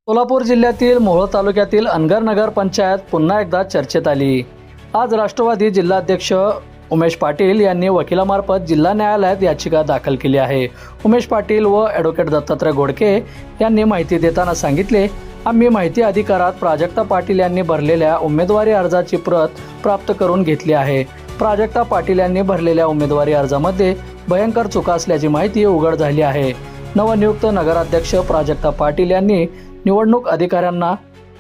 सोलापूर जिल्ह्यातील मोहोळ तालुक्यातील अनगर नगर पंचायत पुन्हा एकदा चर्चेत आली। आज राष्ट्रवादी जिल्हाध्यक्ष उमेश पाटील यांनी वकिलामार्फत जिल्हा न्यायालयात याचिका दाखल केली आहे। उमेश पाटील व ॲडव्होकेट दत्तात्रय गोडके यांनी माहिती देताना सांगितले, आम्ही माहिती अधिकारात प्राजक्ता पाटील यांनी भरलेल्या उमेदवारी अर्जाची प्रत प्राप्त करून घेतली आहे। प्राजक्ता पाटील यांनी भरलेल्या उमेदवारी अर्जामध्ये भयंकर चुका असल्याची माहिती उघड झाली आहे। नवनियुक्त नगराध्यक्ष प्राजक्ता पाटील यांनी निवडणूक अधिकाऱ्यांना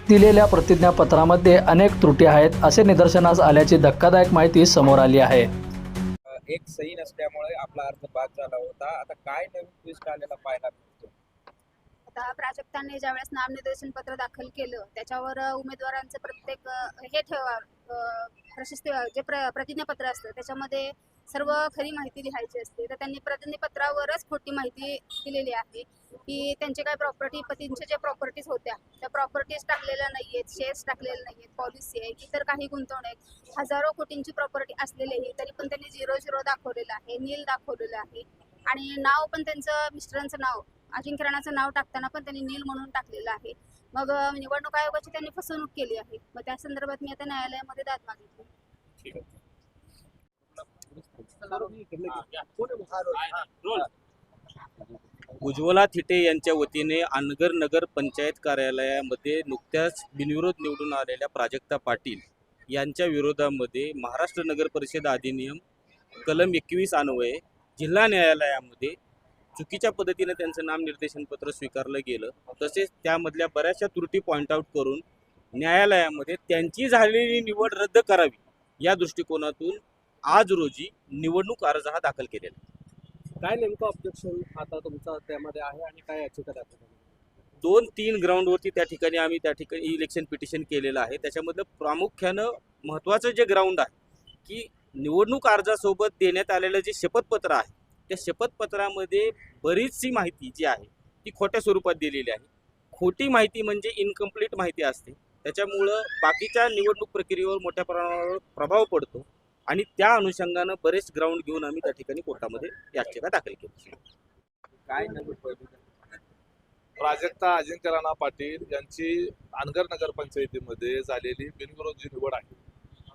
दिलेल्या प्रतिज्ञापत्रामध्ये अनेक त्रुटी आहेत असे निदर्शनास आल्याची धक्कादायक माहिती समोर आली आहे। एक सही नसल्यामुळे आपला अर्ज बाद झाला होता। आता काय नवीन ट्विस्ट आलेला पाहायला मिळतो? आता प्राजक्तांनी ज्यावेळेस नामनिर्देशन पत्र दाखल केलं त्याच्यावर उमेदवारांचं प्रत्येक हे ठेवा प्रशस्ती जे प्रतिज्ञापत्र असतं त्याच्यामध्ये सर्व खरी माहिती लिहायची असते। तर त्यांनी प्रतिज्ञापत्रावरच खोटी माहिती दिलेली आहे की त्यांचे काय प्रॉपर्टी पतींचे जे प्रॉपर्टीज होत्या त्या प्रॉपर्टीज टाकलेल्या नाही आहेत, शेअर्स टाकलेले नाही आहेत, पॉलिसी आहे, इतर काही गुंतवणूक हजारो कोटींची प्रॉपर्टी असलेली तरी पण त्यांनी 00 दाखवलेलं आहे, नील दाखवलेलं आहे आणि नाव पण त्यांचं मिस्टरांचं नाव अजिंक्य राणाचं नाव टाकताना पण त्यांनी नील म्हणून टाकलेलं आहे। मग निवडणूक आयोगाची त्यांनी फसवणूक केली आहे। मग त्या संदर्भात मी आता न्यायालयामध्ये दाद मागितली। उज्ज्वला थिटे यांच्या वतीने अनगर नगर पंचायत कार्यालयामध्ये नुकत्याच बिनविरोध निवडून आलेल्या प्राजक्ता पाटील यांच्या विरोधामध्ये महाराष्ट्र नगर परिषद अधिनियम कलम 21 अन्वये जिल्हा न्यायालयामध्ये चुकीच्या पद्धतीने त्यांचं नामनिर्देशन पत्र स्वीकारलं गेलं। तसेच त्यामधल्या बऱ्याचशा त्रुटी पॉईंट आउट करून न्यायालयामध्ये त्यांची झालेली निवड रद्द करावी या दृष्टिकोनातून आज रोजी निवडणूक अर्ज हा दाखल केलेला आहे। काय नेमकं ऑब्जेक्शन आता तुमचा त्यामध्ये आहे आणि काय याचिका दाखल केली? 2-3 ग्राउंडवरती त्या ठिकाणी इलेक्शन पिटिशन केलेलं आहे। त्याच्यामधलं प्रामुख्यानं महत्त्वाचं जे ग्राउंड आहे की निवडणूक अर्जासोबत देण्यात आलेलं जे शपथपत्र आहे त्या शपथपत्रामध्ये बरीचशी माहिती जी आहे ती खोट्या स्वरूपात दिलेली आहे। खोटी माहिती म्हणजे इनकम्प्लीट माहिती असते, त्याच्यामुळं बाकीच्या निवडणूक प्रक्रियेवर मोठ्या प्रमाणावर प्रभाव पडतो आणि त्या अनुषंगानं बरेच ग्राउंड घेऊन आम्ही त्या ठिकाणी कोर्टामध्ये याचिका दाखल केली। काय प्राजक्ता अजिंक्य राणा पाटील यांची अनगर नगर पंचायतीमध्ये झालेली बिनविरोध जी निवड आहे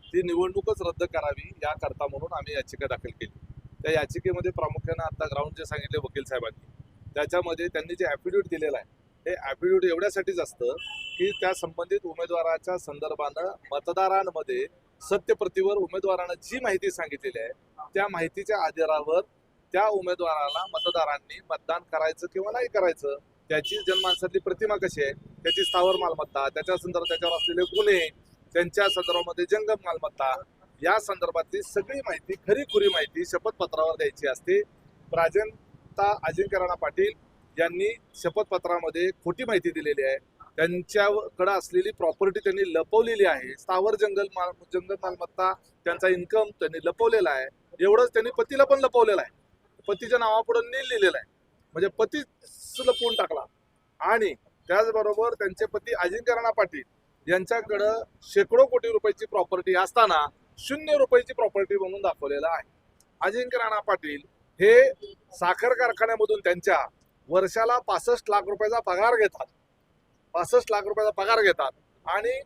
ती निवडणूकच रद्द करावी याकरता म्हणून आम्ही याचिका दाखल केली। त्या याचिकेमध्ये प्रामुख्यानं आता ग्राउंड जे सांगितले वकील साहेबांनी त्याच्यामध्ये त्यांनी जे ॲफिडेविट दिलेलं आहे हे ॲफिडेविट एवढ्यासाठीच असतं की त्या संबंधित उमेदवाराच्या संदर्भानं मतदारांमध्ये सत्यप्रतीवर उमेदवारानं जी माहिती सांगितलेली आहे त्या माहितीच्या आधारावर त्या उमेदवाराला मतदारांनी मतदान करायचं किंवा नाही करायचं, त्याची जनमानसातली प्रतिमा कशी आहे, त्याची स्थावर मालमत्ता, त्याच्या संदर्भात त्याच्यावर असलेले गुन्हे, त्यांच्या संदर्भामध्ये जंगम मालमत्ता या संदर्भातली सगळी माहिती खरीखुरी माहिती शपथपत्रावर द्यायची असते। प्राजक्ता अजिंक्य राणा पाटील यांनी शपथपत्रामध्ये खोटी माहिती दिलेली आहे। त्यांच्याकडे असलेली प्रॉपर्टी त्यांनी लपवलेली आहे, स्थावर जंगल मालमत्ता त्यांचा इन्कम त्यांनी लपवलेला आहे। एवढंच त्यांनी पतीला पण लपवलेलं आहे, पतीच्या नावापुढे नील लिहिलेलं आहे म्हणजे पतीच लपवून टाकला। आणि त्याचबरोबर त्यांचे पती अजिंक्य राणा पाटील यांच्याकडं शेकडो कोटी रुपयाची प्रॉपर्टी असताना 0 रुपयाची प्रॉपर्टी म्हणून दाखवलेलं आहे। अजिंक्य राणा पाटील हे साखर कारखान्यामधून त्यांच्या वर्षाला 65 लाख रुपयाचा पगार घेतात, 65 लाख रुपयाचा पगार घेतात आणि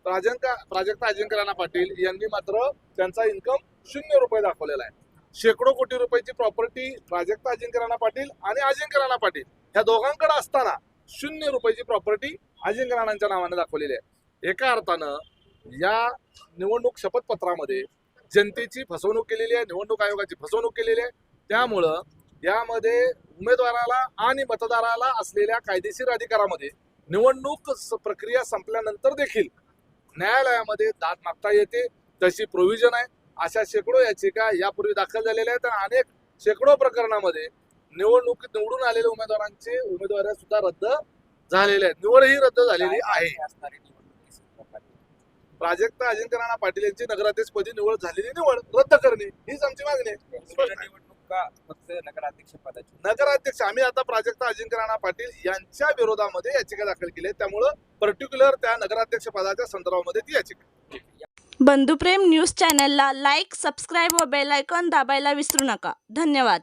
प्राजक्ता अजिंक्य राणा पाटील यांनी मात्र त्यांचा इन्कम 0 रुपये दाखवलेला आहे। शेकडो कोटी रुपयाची प्रॉपर्टी प्राजक्ता अजिंक्य राणा पाटील आणि अजिंक्य राणा पाटील ह्या दोघांकडे असताना 0 रुपयाची प्रॉपर्टी अजिंक्य राणांच्या नावाने दाखवलेली आहे। एका अर्थानं या निवडणूक शपथपत्रामध्ये जनतेची फसवणूक केलेली आहे, निवडणूक आयोगाची फसवणूक केलेली आहे। त्यामुळं यामध्ये उमेदवाराला आणि मतदाराला असलेल्या कायदेशीर अधिकारामध्ये निवडणूक प्रक्रिया संपल्यानंतर देखील न्यायालयामध्ये दाद मागता येते तशी प्रोव्हिजन आहे। अशा शेकडो याचिका यापूर्वी दाखल झालेल्या आहेत आणि अनेक शेकडो प्रकरणामध्ये निवडून आलेल्या उमेदवारांचे उमेदवारी सुद्धा रद्द झालेले आहेत, निवडही रद्द झालेली आहे। प्राजक्ता अजिंक्य राणा पाटील यांची नगराध्यक्षपदी निवड झालेली निवड रद्द करणे हीच आमची मागणी आहे। फक्त नगराध्यक्ष पदाची नगराध्यक्ष आम्ही आता प्राजक्ता अजिंक्य राणा पाटील यांच्या विरोधामध्ये याचिका दाखल केली आहे, त्यामुळं पर्टिक्युलर त्या नगराध्यक्ष पदाच्या संदर्भामध्ये ती याचिका। बंधुप्रेम न्यूज चॅनलला लाईक, सबस्क्राईब व बेल आयकॉन दाबायला विसरू नका। धन्यवाद।